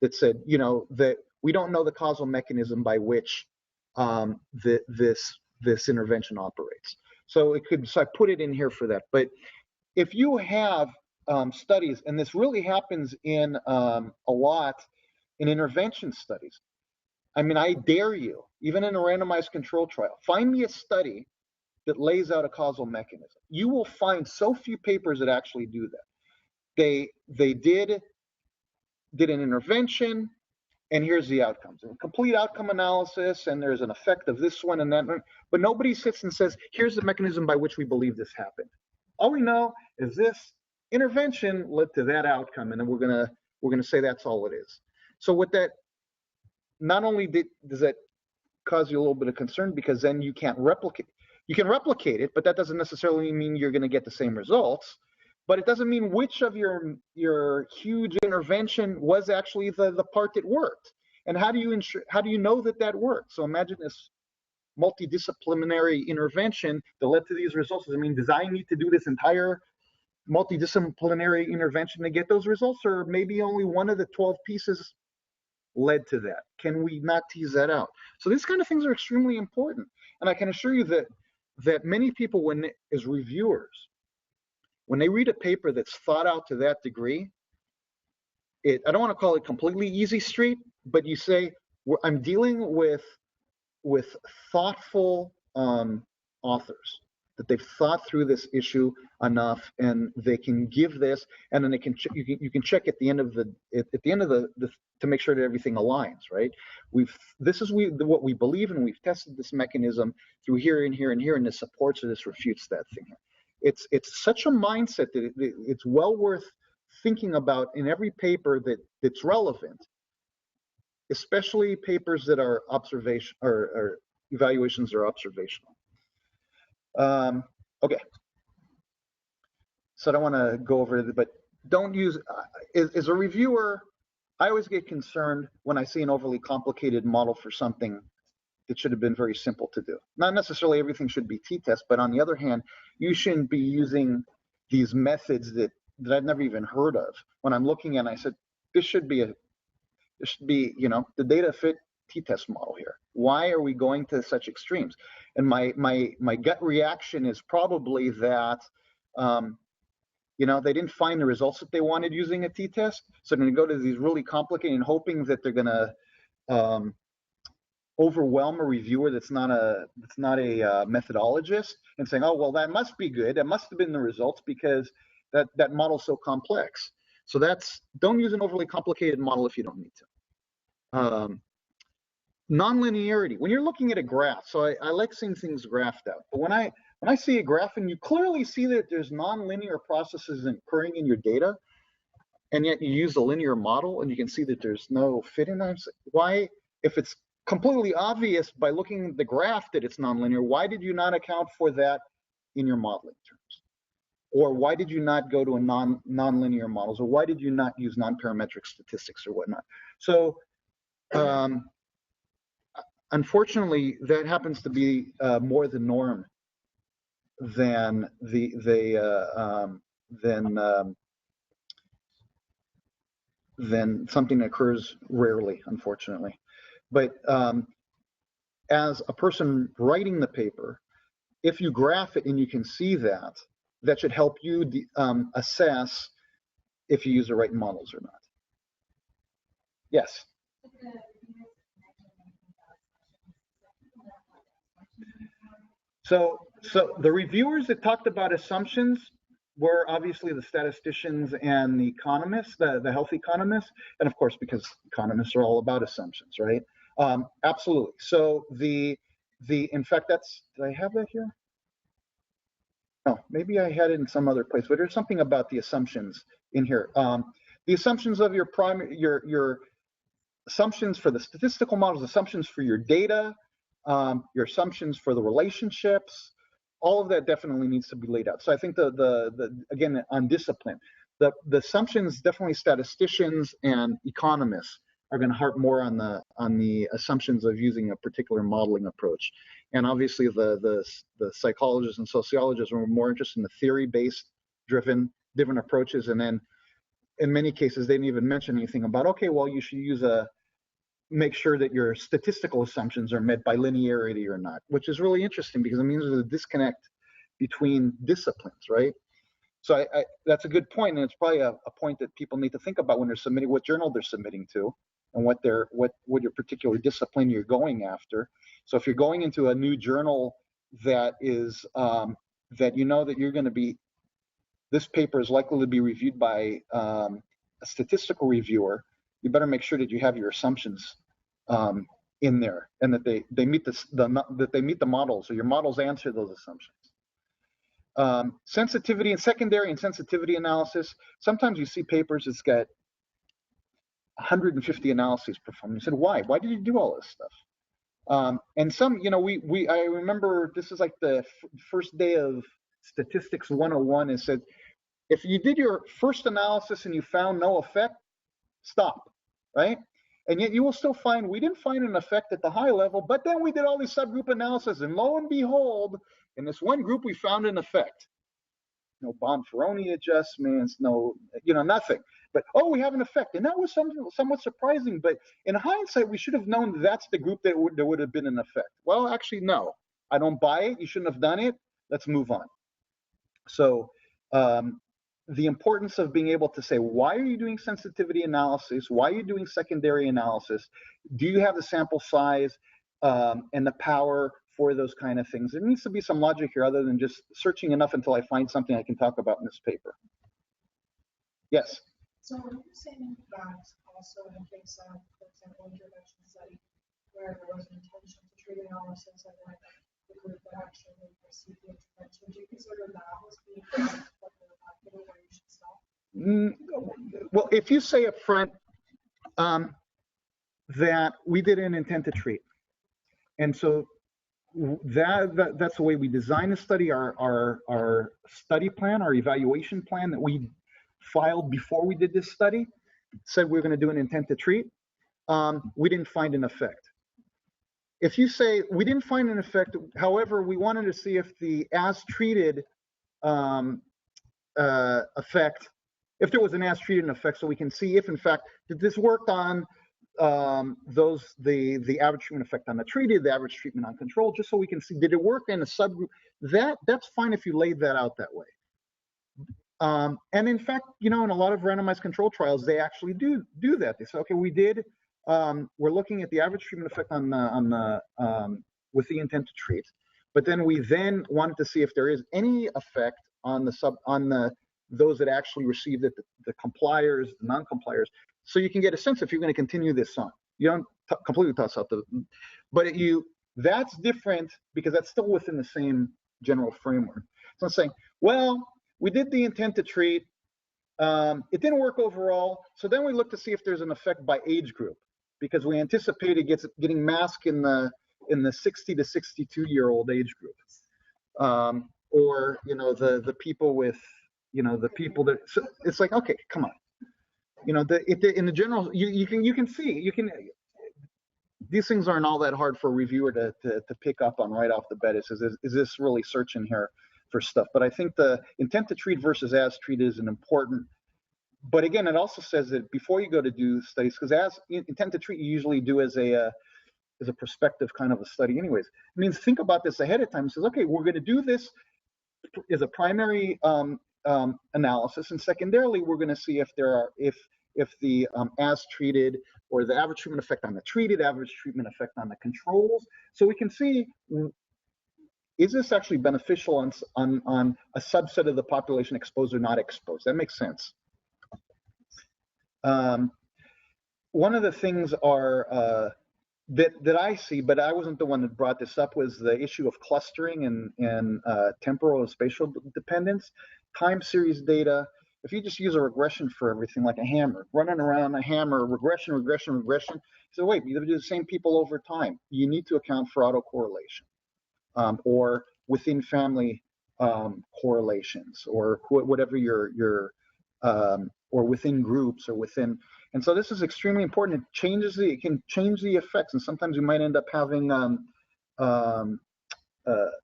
that said, you know, that we don't know the causal mechanism by which this intervention operates. So I put it in here for that. But if you have studies, and this really happens in a lot in intervention studies. I mean, I dare you, even in a randomized control trial, find me a study that lays out a causal mechanism. You will find so few papers that actually do that. They did an intervention, and here's the outcomes. A complete outcome analysis, and there's an effect of this one and that one, but nobody sits and says, here's the mechanism by which we believe this happened. All we know is this intervention led to that outcome, and then we're gonna say that's all it is. So with that, not only does that cause you a little bit of concern, because then you can't replicate. You can replicate it, but that doesn't necessarily mean you're going to get the same results. But it doesn't mean which of your huge intervention was actually the part that worked. And how do you know that worked? So imagine this multidisciplinary intervention that led to these results. I mean, does I need to do this entire multidisciplinary intervention to get those results, or maybe only one of the 12 pieces led to that? Can we not tease that out? So these kind of things are extremely important. And I can assure you that many people, as reviewers, when they read a paper that's thought out to that degree, I don't want to call it completely easy street, but you say, I'm dealing with thoughtful authors, that they've thought through this issue enough, and they can give this, and then you can check at the end of the to make sure that everything aligns, right? This is what we believe, and we've tested this mechanism through here and here and here, and this supports or this refutes that thing. It's such a mindset that it's well worth thinking about in every paper that's relevant, especially papers that are observation or evaluations are observational. Okay. So I don't want to go over it, but don't use, as a reviewer, I always get concerned when I see an overly complicated model for something that should have been very simple to do. Not necessarily everything should be t-test, but on the other hand, you shouldn't be using these methods that I've never even heard of. When I'm looking at it, I said, this should be, you know, the data fit t-test model here. Why are we going to such extremes? And my gut reaction is probably that, you know, they didn't find the results that they wanted using a t-test, so they're going to go to these really complicated and hoping that they're going to overwhelm a reviewer that's not a methodologist, and saying, oh, well, that must be good. That must have been the results because that model's so complex. So don't use an overly complicated model if you don't need to. Nonlinearity. When you're looking at a graph, so I like seeing things graphed out, but when I see a graph and you clearly see that there's nonlinear processes occurring in your data, and yet you use a linear model and you can see that there's no fit in there, why, if it's completely obvious by looking at the graph that it's nonlinear, why did you not account for that in your modeling terms? Or why did you not go to a nonlinear models? Or why did you not use non-parametric statistics or whatnot? So unfortunately, that happens to be more the norm than than something that occurs rarely, unfortunately. But as a person writing the paper, if you graph it and you can see that, that should help you assess if you use the right models or not. Yes. So the reviewers that talked about assumptions were obviously the statisticians and the economists, the health economists, and of course, because economists are all about assumptions, right? Absolutely. So in fact, did I have that here? Oh, maybe I had it in some other place, but there's something about the assumptions in here. The assumptions of your assumptions for the statistical models, assumptions for your data, your assumptions for the relationships, all of that definitely needs to be laid out. So I think again, on discipline, the assumptions, definitely statisticians and economists are going to harp more on the assumptions of using a particular modeling approach. And obviously the psychologists and sociologists are more interested in the theory-based driven different approaches. And then in many cases, they didn't even mention anything about, okay, well, you should make sure that your statistical assumptions are met by linearity or not, which is really interesting because it means there's a disconnect between disciplines, right? So that's a good point, and it's probably a point that people need to think about when they're submitting, what journal they're submitting to, and what your particular discipline you're going after. So if you're going into a new journal that is that you know that you're going to be, this paper is likely to be reviewed by a statistical reviewer, you better make sure that you have your assumptions in there, and that they meet that they meet the models, or your models answer those assumptions. Sensitivity and secondary and sensitivity analysis. Sometimes you see papers that's got 150 analyses performed. You said, why? Why did you do all this stuff? And some, I remember this is like the first day of Statistics 101. It said, if you did your first analysis and you found no effect, stop, right? And yet you will still find, we didn't find an effect at the high level, but then we did all these subgroup analysis, and lo and behold, in this one group, we found an effect. No Bonferroni adjustments, no, nothing. But, oh, we have an effect. And that was somewhat surprising. But in hindsight, we should have known that's the group that there would have been an effect. Well, actually, no. I don't buy it. You shouldn't have done it. Let's move on. So the importance of being able to say, why are you doing sensitivity analysis? Why are you doing secondary analysis? Do you have the sample size and the power for those kind of things? There needs to be some logic here other than just searching enough until I find something I can talk about in this paper. Yes? So are you saying that also in the case of, for example, intervention study, where there was an intention to treat analysis and then the group that actually received the intervention, do you consider that as being like the marketing where you should stop? Well, if you say up front that we did an intent to treat, and so that's the way we designed the study, our study plan, our evaluation plan that we filed before we did this study said we were going to do an intent to treat. We didn't find an effect. If you say we didn't find an effect, however, we wanted to see if the as treated effect, if there was an as treated effect, so we can see if in fact did this work on the average treatment effect on the treated, the average treatment on control, just so we can see did it work in a subgroup. That's fine if you laid that out that way. And in fact, in a lot of randomized control trials, they actually do that. They say, okay, we did. We're looking at the average treatment effect with the intent to treat, but then we wanted to see if there is any effect on those that actually received it, the compliers, the non-compliers, so you can get a sense if you're going to continue this on. You don't completely toss out that's different because that's still within the same general framework. So I'm saying, well, we did the intent to treat. It didn't work overall. So then we look to see if there's an effect by age group, because we anticipated getting masked in the 60 to 62-year-old age group, or the people with the people that. So it's like, okay, come on, in the general you can see these things aren't all that hard for a reviewer to pick up on right off the bat. It says, is this really searching here for stuff? But I think the intent to treat versus as treated is an important. But again, it also says that before you go to do studies, because as intent to treat you usually do as a prospective kind of a study anyways. It means think about this ahead of time. It says, okay, we're going to do this as a primary analysis, and secondarily, we're going to see if if the as treated or the average treatment effect on the treated, average treatment effect on the controls. So we can see, is this actually beneficial on a subset of the population exposed or not exposed? That makes sense. One of the things are that I see, but I wasn't the one that brought this up, was the issue of clustering and temporal and spatial dependence. Time series data, if you just use a regression for everything, like a hammer, running around a hammer, regression, so wait, you do the same people over time. You need to account for autocorrelation, or within family correlations, or whatever your or within groups, or within. And so this is extremely important. It can change the effects, and sometimes you might end up having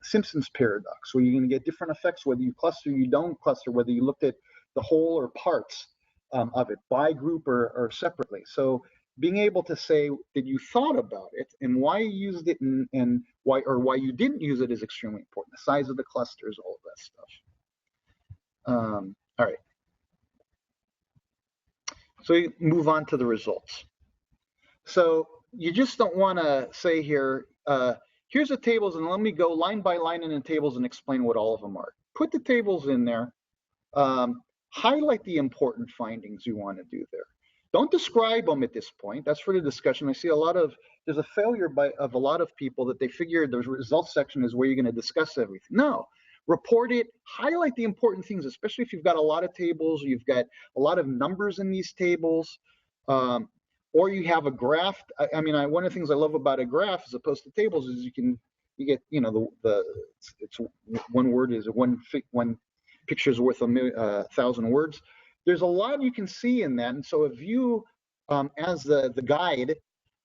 Simpson's paradox, where you're going to get different effects whether you cluster, you don't cluster, whether you looked at the whole or parts of it, by group or separately. So being able to say that you thought about it and why you used it and why you didn't use it is extremely important. The size of the clusters, all of that stuff. All right. So we move on to the results. So you just don't want to say here, here's the tables, and let me go line by line in the tables and explain what all of them are. Put the tables in there. Highlight the important findings you want to do there. Don't describe them at this point. That's for the discussion. I see there's a failure of a lot of people that they figure the results section is where you're going to discuss everything. No. Report it, highlight the important things, especially if you've got a lot of tables, you've got a lot of numbers in these tables, or you have a graph. I mean, one of the things I love about a graph as opposed to tables is you get, it's one word is one picture is worth 1,000 words. There's a lot you can see in that. And so if you, as the guide,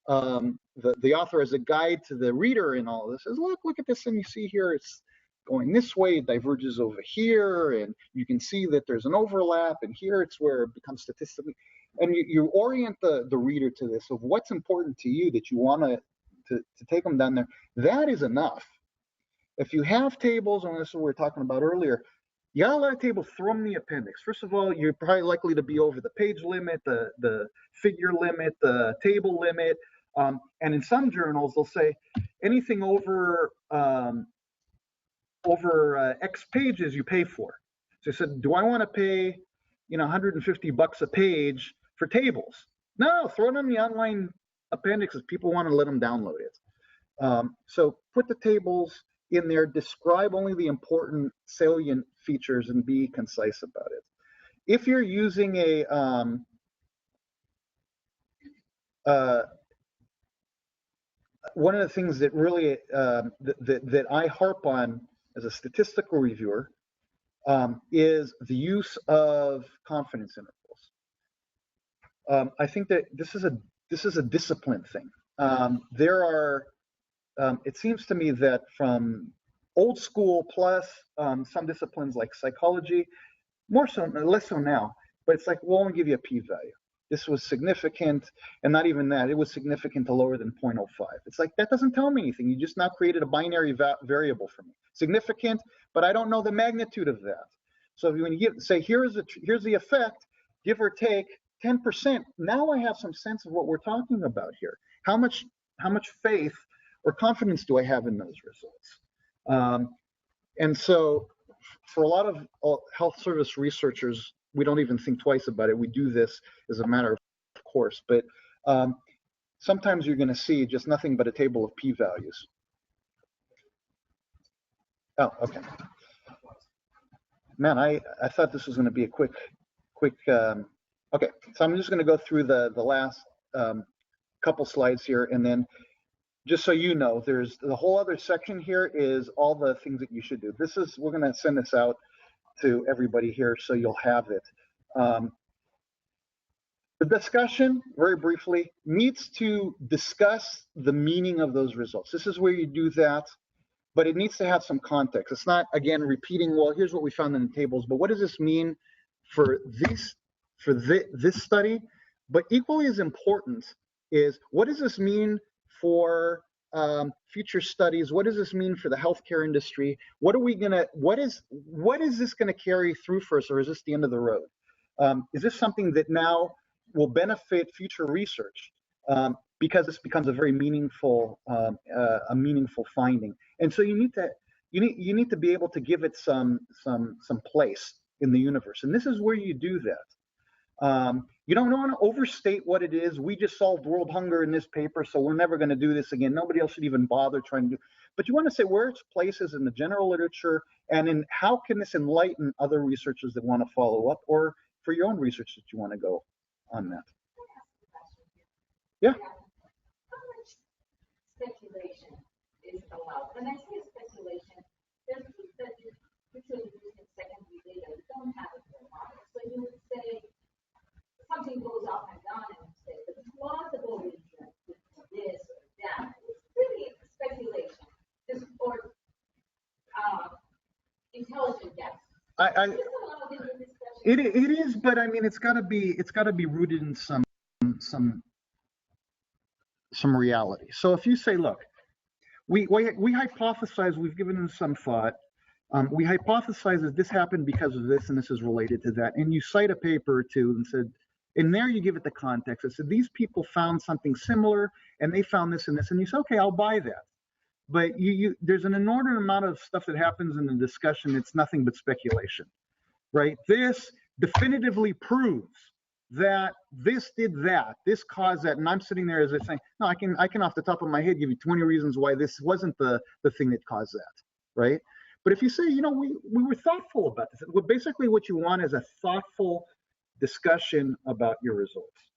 the author as a guide to the reader in all of this, says, look at this, and you see here, it's going this way, it diverges over here, and you can see that there's an overlap, and here it's where it becomes statistically, and you orient the reader to this of what's important to you that you want to take them down there. That is enough. If you have tables, and this is what we were talking about earlier, you got a lot of tables, throw them in the appendix. First of all, you're probably likely to be over the page limit, the figure limit, the table limit, and in some journals they'll say anything over X pages you pay for. So I said, do I want to pay, $150 a page for tables? No, throw them in the online appendix if people want to let them download it. So put the tables in there, describe only the important salient features, and be concise about it. If you're using one of the things that really that I harp on as a statistical reviewer is the use of confidence intervals. I think that this is a discipline thing. There are, it seems to me that from old school plus some disciplines like psychology, less so now, but it's like, we'll only give you a p-value. This was significant, and not even that, it was significant to lower than 0.05. It's like, that doesn't tell me anything. You just now created a binary variable for me. Significant, but I don't know the magnitude of that. So when you say, here's the effect, give or take 10%, now I have some sense of what we're talking about here. How much faith or confidence do I have in those results? And so for a lot of health service researchers, we don't even think twice about it. We do this as a matter of course, but sometimes you're going to see just nothing but a table of p-values. Oh, okay. Man, I thought this was going to be a quick. Okay, so I'm just going to go through the last couple slides here, and then just so you know, there's the whole other section here is all the things that you should do. We're going to send this out to everybody here, so you'll have it. The discussion, very briefly, needs to discuss the meaning of those results. This is where you do that, but it needs to have some context. It's not, again, repeating, well, here's what we found in the tables, but what does this mean for this study? But equally as important is, what does this mean for future studies? What does this mean for the healthcare industry? What is this gonna carry through for us, or is this the end of the road? Is this something that now will benefit future research, because this becomes a very meaningful finding. And so you need to be able to give it some place in the universe, and this is where you do that. You don't want to overstate what it is. We just solved world hunger in this paper, so we're never going to do this again. Nobody else should even bother trying to do. But you want to say where its place is in the general literature, and in how can this enlighten other researchers that want to follow up, or for your own research that you want to go on that. Yeah. How much speculation is allowed? When I say speculation, there's things that you usually use in secondary data. You don't have it in your model. So you would say something goes off and down, and you say the plausible reason for this or that. It's really speculation. This or intelligent guess. It is, but I mean, it's got to be rooted in some reality. So if you say, look, we hypothesize, we've given them some thought, we hypothesize that this happened because of this and this is related to that, and you cite a paper or two and said, and there you give it the context. It said these people found something similar and they found this and this, and you say, okay, I'll buy that. But there's an inordinate amount of stuff that happens in the discussion. It's nothing but speculation, right? This definitively proves that this did that, this caused that, and I'm sitting there as if saying, no, I can off the top of my head give you 20 reasons why this wasn't the thing that caused that, right? But if you say, we were thoughtful about this, well, basically what you want is a thoughtful discussion about your results.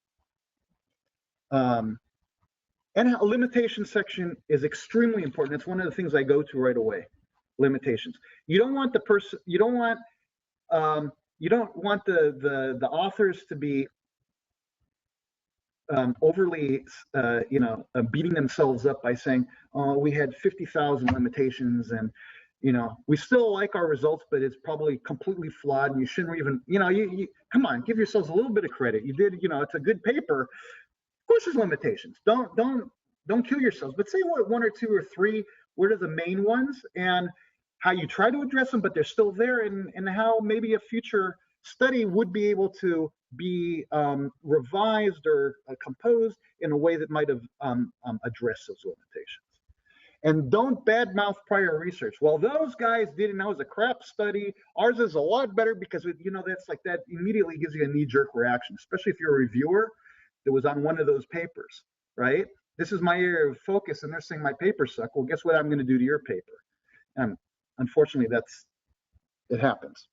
And a limitation section is extremely important. It's one of the things I go to right away. Limitations. You don't want the person. You don't want the authors to be overly, beating themselves up by saying, "Oh, we had 50,000 limitations, and we still like our results, but it's probably completely flawed, and you shouldn't even, you come on, give yourselves a little bit of credit. You did, it's a good paper. Of course, there's limitations. Don't kill yourselves, but say what one or two or three. What are the main ones, and how you try to address them, but they're still there, and how maybe a future study would be able to be revised or composed in a way that might have addressed those limitations. And don't badmouth prior research. Well, those guys did, and that was a crap study. Ours is a lot better because that's like that immediately gives you a knee-jerk reaction, especially if you're a reviewer that was on one of those papers, right? This is my area of focus, and they're saying my paper suck. Well, guess what I'm going to do to your paper? And unfortunately, it happens.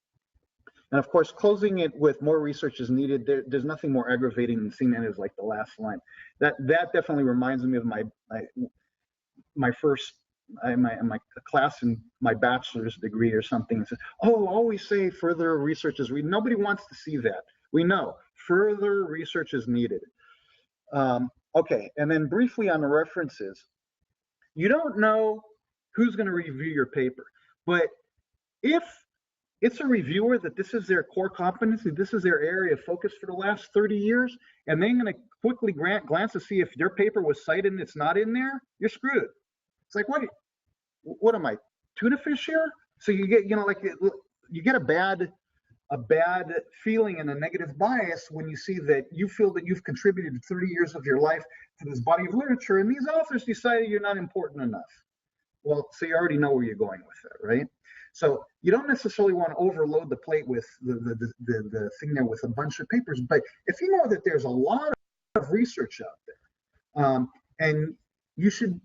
And of course, closing it with more research is needed. There's nothing more aggravating than seeing that as like the last line. That definitely reminds me of my first my class in my bachelor's degree or something. It says, oh, always say further research is needed. Nobody wants to see that. We know further research is needed. Okay, and then briefly on the references, you don't know who's going to review your paper, but if it's a reviewer that this is their core competency, this is their area of focus for the last 30 years, and they're going to quickly glance to see if their paper was cited and it's not in there, you're screwed. It's like, what am I, tuna fish here? So you get, you get a bad feeling and a negative bias when you see that you feel that you've contributed 30 years of your life to this body of literature, and these authors decided you're not important enough. Well, so you already know where you're going with that, right? So you don't necessarily want to overload the plate with the thing there with a bunch of papers, but if you know that there's a lot of research out there, and you should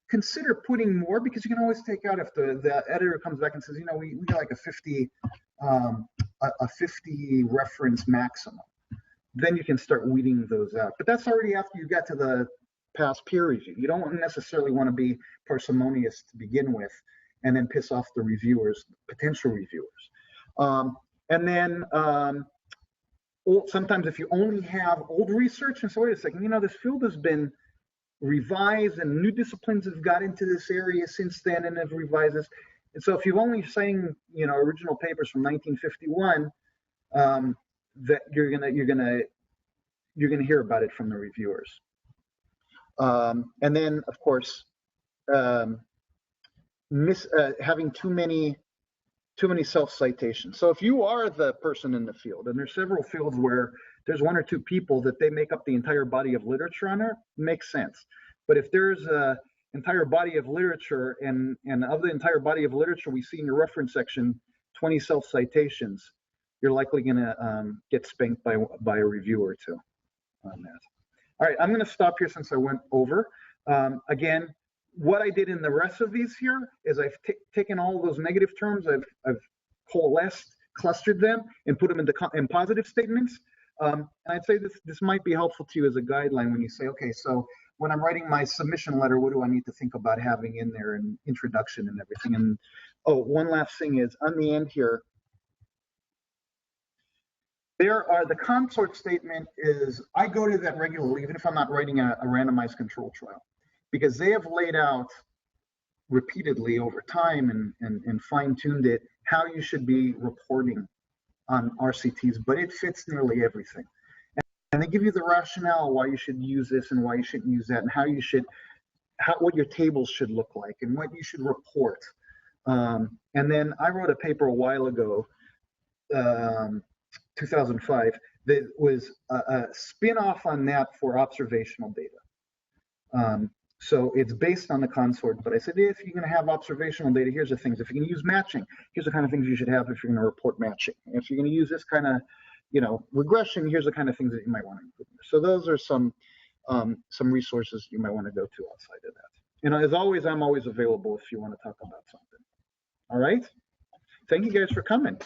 consider putting more, because you can always take out if the editor comes back and says, we got like a 50 reference maximum. Then you can start weeding those out. But that's already after you get to the past peer review. You don't necessarily want to be parsimonious to begin with and then piss off the reviewers, potential reviewers. And then sometimes if you only have old research and so wait a second, this field has been revised and new disciplines have got into this area since then and have revised this. And so if you've only seen, original papers from 1951, that you're gonna hear about it from the reviewers. And then of course, having too many self-citations. So if you are the person in the field, and there's several fields where there's one or two people that they make up the entire body of literature on there, makes sense. But if there's a entire body of literature and of the entire body of literature we see in your reference section 20 self-citations, you're likely going to get spanked by a review or two on that. All right, I'm going to stop here since I went over. Again, what I did in the rest of these here is I've taken all of those negative terms, I've coalesced, clustered them, and put them in positive statements. And I'd say this might be helpful to you as a guideline when you say, okay, so when I'm writing my submission letter, what do I need to think about having in there, and introduction and everything. And oh, one last thing is on the end here, the consort statement is, I go to that regularly, even if I'm not writing a randomized control trial, because they have laid out repeatedly over time and fine-tuned it, how you should be reporting on RCTs, but it fits nearly everything. And they give you the rationale why you should use this and why you shouldn't use that, and what your tables should look like and what you should report. And then I wrote a paper a while ago, 2005, that was a spin-off on that for observational data. So it's based on the consort, but I said, if you're going to have observational data, here's the things. If you're going to use matching, here's the kind of things you should have if you're going to report matching. If you're going to use this kind of, regression, here's the kind of things that you might want to include. So those are some resources you might want to go to outside of that. And as always, I'm always available if you want to talk about something. All right. Thank you guys for coming.